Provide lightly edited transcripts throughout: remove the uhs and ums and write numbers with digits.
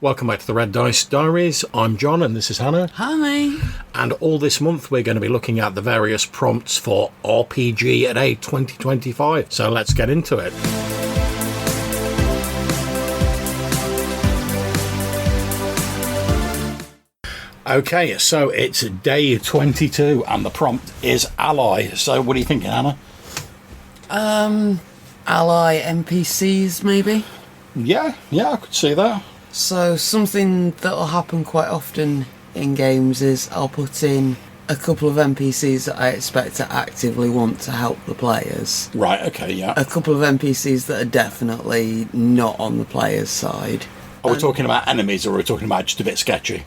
Welcome back to the Red Dice Diaries. I'm John and this is Hannah. Hi. And all this month we're going to be looking at the various prompts for RPGaDay 2025. So let's get into it. Okay, so it's day 22 and the prompt is ally. So what are you thinking, Hannah? Ally NPCs maybe? Yeah, I could see that. So something that'll happen quite often in games is I'll put in a couple of NPCs that I expect to actively want to help the players. Right, okay, yeah. A couple of NPCs that are definitely not on the player's side. Are we talking about enemies or are we talking about just a bit sketchy?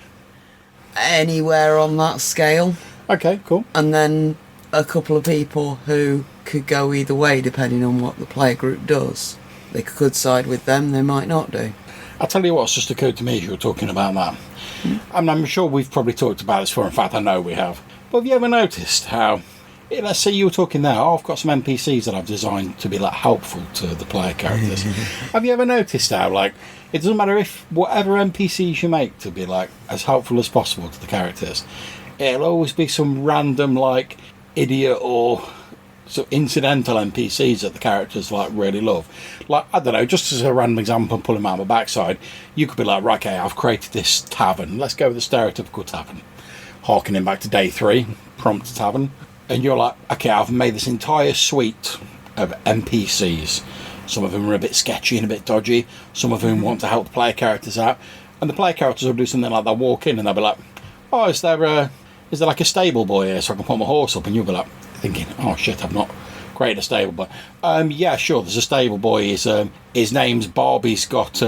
Anywhere on that scale. Okay, cool. And then a couple of people who could go either way depending on what the player group does. They could side with them, they might not do. I'll tell you what's just occurred to me as you were talking about that. I'm sure we've probably talked about this before. In fact, I know we have. But have you ever noticed how, let's say you were talking there, I've got some NPCs that I've designed to be like helpful to the player characters. Have you ever noticed how, like, it doesn't matter if whatever NPCs you make to be like as helpful as possible to the characters, it'll always be some random like idiot or so incidental NPCs that the characters like really love. Like, I don't know, just as a random example, I'm pulling out my backside, you could be like, right, okay, I've created this tavern. Let's go with the stereotypical tavern. Harkening back to day 3, prompt tavern. And you're like, okay, I've made this entire suite of NPCs. Some of them are a bit sketchy and a bit dodgy. Some of them want to help the player characters out. And the player characters will do something like they'll walk in and they'll be like, oh, is there like a stable boy here so I can put my horse up? And you'll be like, thinking, oh shit, I've not created a stable boy. Yeah, sure, there's a stable boy. His name's Bob. He's got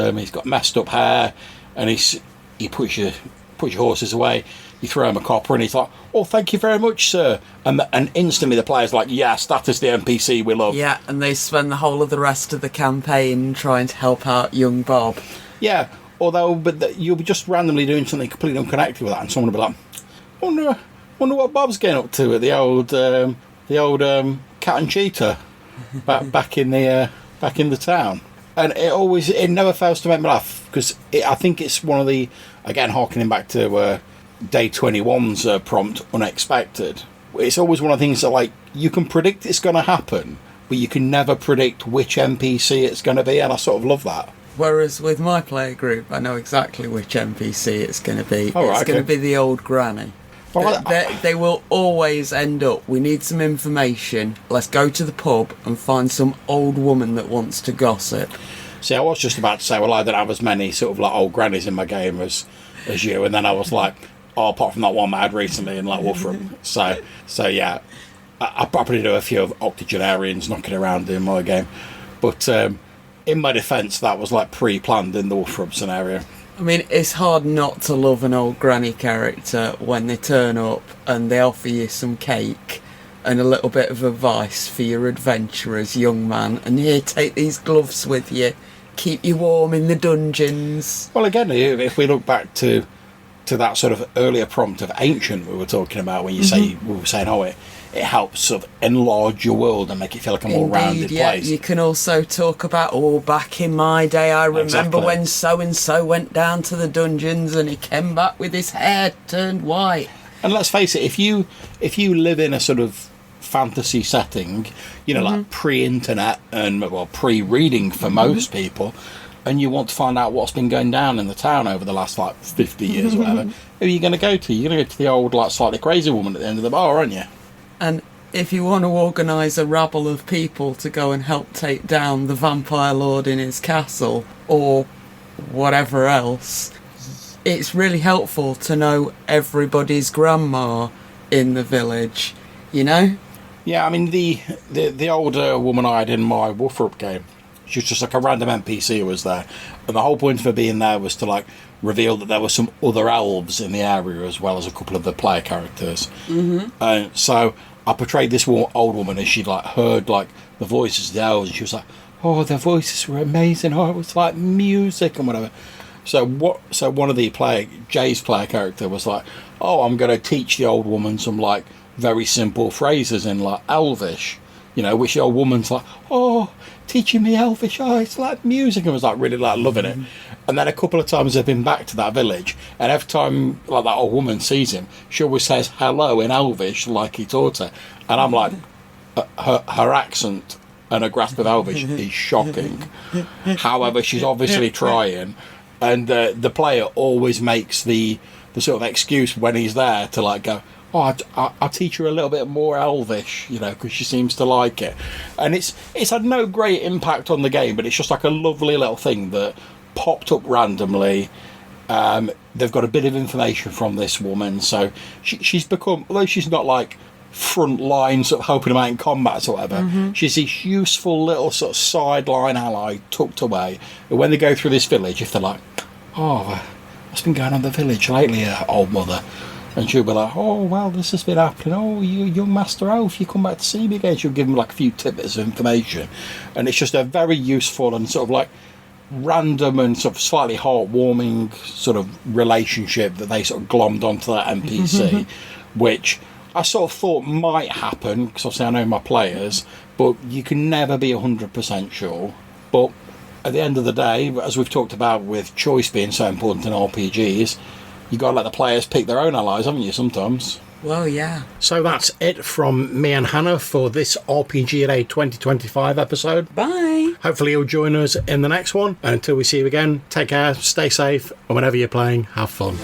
messed up hair, and he puts your horses away. You throw him a copper, and he's like, oh, thank you very much, sir. And instantly the player's like, yes, that is the NPC we love. Yeah, and they spend the whole of the rest of the campaign trying to help out young Bob. Yeah, but you'll be just randomly doing something completely unconnected with that, and someone will be like, wonder what Bob's getting up to at the old cat and cheetah back in the town. And it never fails to make me laugh because I think it's one of the, again, harkening back to day 21's prompt, unexpected. It's always one of the things that, like, you can predict it's going to happen, but you can never predict which NPC it's going to be, and I sort of love that. Whereas with my player group, I know exactly which NPC it's going to be. Oh, right, it's going to be the old granny. Well, they will always end up, we need some information, let's go to the pub and find some old woman that wants to gossip. See, I was just about to say, well, I don't have as many sort of like old grannies in my game as you, and then I was like, oh, apart from that one I had recently in like Wolfram. So yeah, I probably do a few of octogenarians knocking around in my game, but in my defence, that was like pre-planned in the Wolfram scenario. I mean, it's hard not to love an old granny character when they turn up and they offer you some cake and a little bit of advice for your adventure as young man. And here, take these gloves with you, keep you warm in the dungeons. Well, again, if we look back to that sort of earlier prompt of Ancient we were talking about, when we were saying, oh, it helps sort of enlarge your world and make it feel like a more rounded place. You can also talk about, back in my day, I remember when so-and-so went down to the dungeons and he came back with his hair turned white. And let's face it, if you live in a sort of fantasy setting, like pre-internet and, well, pre-reading for most people, and you want to find out what's been going down in the town over the last, like, 50 years or whatever, who are you going to go to? You're going to go to the old, like, slightly crazy woman at the end of the bar, aren't you? And if you want to organise a rabble of people to go and help take down the vampire lord in his castle, or whatever else, it's really helpful to know everybody's grandma in the village, you know? Yeah, I mean, the older woman I had in my Wolfram game, she was just like a random NPC who was there. And the whole point of her being there was to, like, reveal that there were some other elves in the area as well as a couple of the player characters. So I portrayed this old woman as she'd, like, heard, like, the voices of the elves, and she was like, oh, their voices were amazing, oh, it was like music and whatever. So one of the Jay's player character was like, oh, I'm going to teach the old woman some, like, very simple phrases in, like, Elvish, which the old woman's like, oh, teaching me Elvish. Oh, it's like music. And I was like really like loving it. And then a couple of times I've been back to that village, and every time like that old woman sees him, she always says hello in Elvish like he taught her. And I'm like, her accent and her grasp of Elvish is shocking. However, she's obviously trying, and the player always makes the sort of excuse when he's there to like go, oh, I'll teach her a little bit more Elvish, you know, because she seems to like it. And it's had no great impact on the game, but it's just like a lovely little thing that popped up randomly. They've got a bit of information from this woman, so she's become, although she's not like front line sort of helping them out in combat or whatever, she's this useful little sort of sideline ally tucked away. And when they go through this village, if they're like, oh, what's been going on in the village lately, old mother? And she'll be like, oh, well, this has been happening. Oh, you young Master Elf, you come back to see me again. She'll give them like a few tidbits of information. And it's just a very useful and sort of like random and sort of slightly heartwarming sort of relationship that they sort of glommed onto that NPC, which I sort of thought might happen, because obviously I know my players, but you can never be 100% sure. But at the end of the day, as we've talked about with choice being so important in RPGs, you got to let the players pick their own allies, haven't you, sometimes? Well, yeah. So that's it from me and Hannah for this RPGaDay 2025 episode. Bye. Hopefully you'll join us in the next one. And until we see you again, take care, stay safe, and whenever you're playing, have fun.